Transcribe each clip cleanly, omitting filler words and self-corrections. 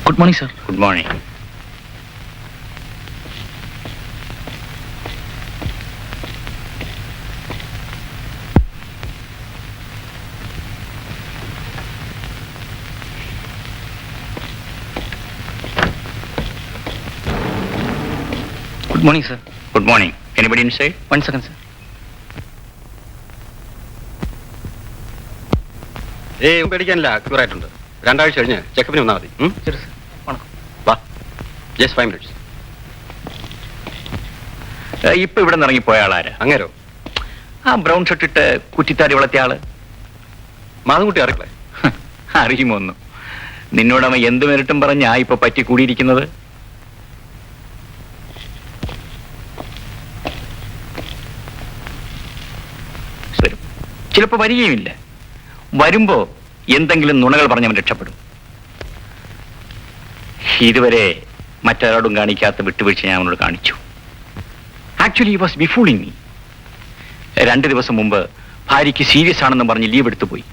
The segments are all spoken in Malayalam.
Good morning sir. Good morning. Good morning sir. Good morning. Anybody inside? 1 second sir. പേടിക്കാനില്ല, ക്യൂർ ആയിട്ടുണ്ട്. 2 ആഴ്ച കഴിഞ്ഞ് ചെക്കപ്പിന് വന്നാൽ മതി. ശരി സർ. വണക്കം. വാ, ജസ്റ്റ് 5 minutes. ഇപ്പൊ ഇവിടെ നിന്ന് ഇറങ്ങിപ്പോയ ആളാരാ? അങ്ങേരോ? ആ ബ്രൗൺ ഷർട്ട് ഇട്ട് കുറ്റിത്താടി വളർത്തിയ ആള്. മാധുകുട്ടി അറിയില്ലേ? അറിയുമോന്നു. നിന്നോടമ്മ എന്ത് മെരിട്ടും പറഞ്ഞാ ഇപ്പൊ പറ്റി കൂടിയിരിക്കുന്നത്? ചിലപ്പോ വരികയുമില്ല. വരുമ്പോ എന്തെങ്കിലും നുണകൾ പറഞ്ഞവൻ രക്ഷപ്പെടും. ഇതുവരെ മറ്റൊരാളും കാണിക്കാത്ത വിട്ടുവീഴ്ച ഞാൻ അവനോട് കാണിച്ചു. Actually he was befooling me. 2 ദിവസം മുമ്പ് ഭാര്യയ്ക്ക് സീരിയസ് ആണെന്ന് പറഞ്ഞ് ലീവ് എടുത്തു പോയി.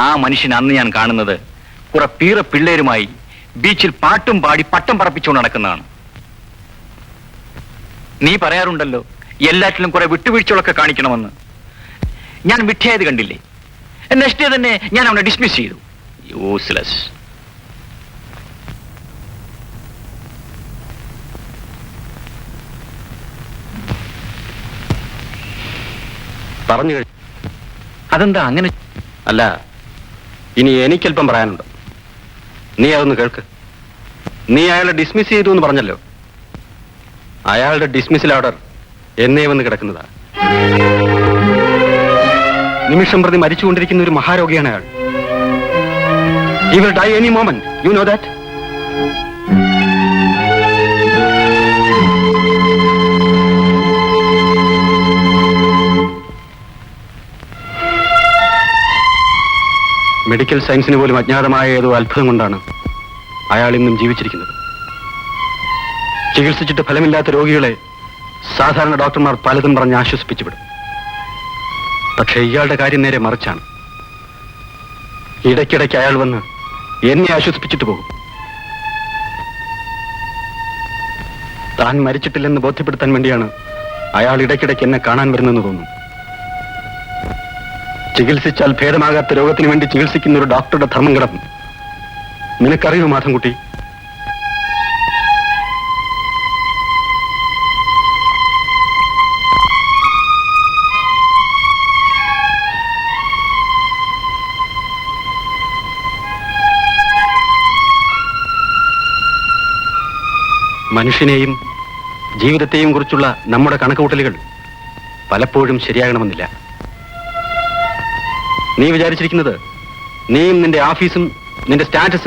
ആ മനുഷ്യൻ അന്ന് ഞാൻ കാണുന്നത് കുറെ പീറ പിള്ളേരുമായി ബീച്ചിൽ പാട്ടും പാടി പട്ടം പറപ്പിച്ചുകൊണ്ട് നടക്കുന്നതാണ്. നീ പറയാറുണ്ടല്ലോ എല്ലാറ്റിലും കുറെ വിട്ടുവീഴ്ചകളൊക്കെ കാണിക്കണമെന്ന്. ഞാൻ വിട്ടയത് കണ്ടില്ലേ? നെക്സ്റ്റ് ഡേ തന്നെ ഞാൻ അവനെ ഡിസ്മിസ് ചെയ്തു. യൂസ്ലെസ്. പറഞ്ഞു കഴിഞ്ഞു. അതെന്താ അങ്ങനെ? അല്ല, ഇനി എനിക്കല്പം പറയാനുണ്ട്. നീ അതൊന്ന് കേൾക്ക്. നീ അയാളെ ഡിസ്മിസ് ചെയ്തു എന്ന് പറഞ്ഞല്ലോ. അയാളുടെ ഡിസ്മിസിൽ ഓർഡർ എന്നേ വന്ന് കിടക്കുന്നതാ. നിമിഷം പ്രതി മരിച്ചുകൊണ്ടിരിക്കുന്ന ഒരു മഹാരോഗിയാണ് അയാൾ. He will die any moment. You know that? Medical സയൻസിന് പോലും അജ്ഞാതമായ ഏതോ അത്ഭുതം കൊണ്ടാണ് അയാൾ ഇന്നും ജീവിച്ചിരിക്കുന്നത്. ചികിത്സിച്ചിട്ട് ഫലമില്ലാത്ത രോഗികളെ സാധാരണ ഡോക്ടർമാർ പലതും പറഞ്ഞ് ആശ്വസിപ്പിച്ചുവിടും. പക്ഷേ ഇയാളുടെ കാര്യം നേരെ മറിച്ചാണ്. ഇടയ്ക്കിടയ്ക്ക് അയാൾ വന്ന് എന്നെ ആശ്വസിപ്പിച്ചിട്ട് പോകും. താൻ മരിച്ചിട്ടില്ലെന്ന് ബോധ്യപ്പെടുത്താൻ വേണ്ടിയാണ് അയാൾ ഇടയ്ക്കിടയ്ക്ക് എന്നെ കാണാൻ വരുന്നെന്ന് തോന്നുന്നു. ചികിത്സിച്ചാൽ ഭേദമാകാത്ത രോഗത്തിന് വേണ്ടി ചികിത്സിക്കുന്ന ഒരു ഡോക്ടറുടെ ധർമ്മം കിടക്കും. നിനക്കറിയോ മാധവൻകുട്ടി? മനുഷ്യനെയും ജീവിതത്തെയും കുറിച്ചുള്ള നമ്മുടെ കണക്കുകൂട്ടലുകൾ പലപ്പോഴും ശരിയാകണമെന്നില്ല. നീ വിചാരിച്ചിരിക്കുന്നത് നീയും നിന്റെ ഓഫീസും നിന്റെ സ്റ്റാറ്റസും